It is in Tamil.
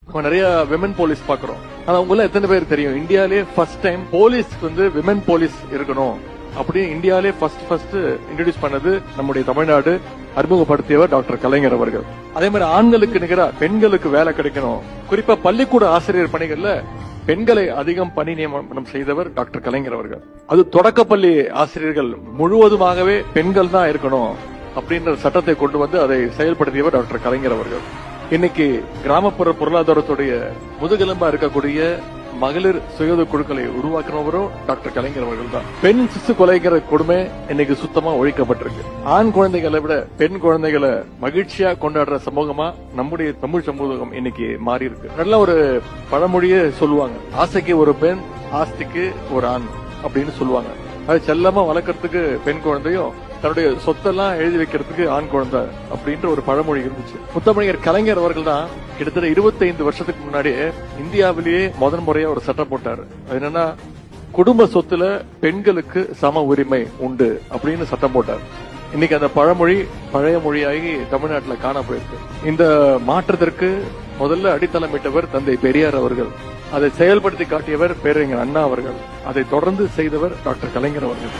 நம்ம நிறைய விமன் போலீஸ் பாக்குறோம். ஆனா உங்கள எத்தனை பேர் தெரியும் இந்தியாலே ஃபர்ஸ்ட் டைம் போலீஸ்க்கு வந்து விமன் போலீஸ் இருக்கணும் அப்படி இந்தியாலே ஃபர்ஸ்ட் இன்ட்ரோடியூஸ் பண்ணது நம்முடைய தமிழ்நாடு அறிமுகப்படுத்தியவர் டாக்டர் கலைஞர் அவர்கள். அதே மாதிரி ஆண்களுக்கு நிகரா பெண்களுக்கு வேலை கிடைக்கணும், குறிப்பா பள்ளிக்கூட ஆசிரியர் பணிகள்ல பெண்களை அதிகம் பணி நியமனம் செய்தவர் டாக்டர் கலைஞர் அவர்கள். அது தொடக்கப்பள்ளி ஆசிரியர்கள் முழுவதுமாகவே பெண்கள் தான் இருக்கணும் அப்படின்ற சட்டத்தை கொண்டு வந்து அதை செயல்படுத்தியவர் டாக்டர் கலைஞர் அவர்கள். இன்னைக்கு கிராமப்புற பொருளாதாரத்துடைய முதுகெலும்பா இருக்கக்கூடிய மகளிர் சுய குழுக்களை உருவாக்குறவரும் டாக்டர் கலைஞர் அவர்கள் தான். பெண் சிசு கொலைங்கிற கொடுமை இன்னைக்கு சுத்தமா ஒழிக்கப்பட்டிருக்கு. ஆண் குழந்தைகளை விட பெண் குழந்தைகளை மகிழ்ச்சியா கொண்டாடுற சமூகமா நம்முடைய தமிழ் சமூகம் இன்னைக்கு மாறி இருக்கு. நல்ல ஒரு பழமொழியே சொல்லுவாங்க, ஆசைக்கு ஒரு பெண் ஆஸ்திக்கு ஒரு ஆண் அப்படின்னு சொல்லுவாங்க. அது செல்லமா வளர்க்கறதுக்கு பெண் குழந்தையும் தன்னுடைய சொத்தெல்லாம் எழுதி வைக்கிறதுக்கு ஆண் குழந்தை அப்படின்ற ஒரு பழமொழி இருந்துச்சு. முத்தமிழர் கலைஞர் அவர்கள் தான் கிட்டத்தட்ட 25 வருஷத்துக்கு முன்னாடியே இந்தியாவிலேயே முதன் முறையா ஒரு சட்டம் போட்டாரு. அது என்னன்னா, குடும்ப சொத்துல பெண்களுக்கு சம உரிமை உண்டு அப்படின்னு சட்டம் போட்டார். இன்னைக்கு அந்த பழமொழி பழைய மொழியாகி தமிழ்நாட்டில் காண போயிருக்கு. இந்த மாற்றத்திற்கு முதல்ல அடித்தளமிட்டவர் தந்தை பெரியார் அவர்கள். அதை செயல்படுத்தி காட்டியவர் பேரறிஞர் அண்ணா அவர்கள். அதை தொடர்ந்து செய்தவர் டாக்டர் கலைஞர் அவர்கள்.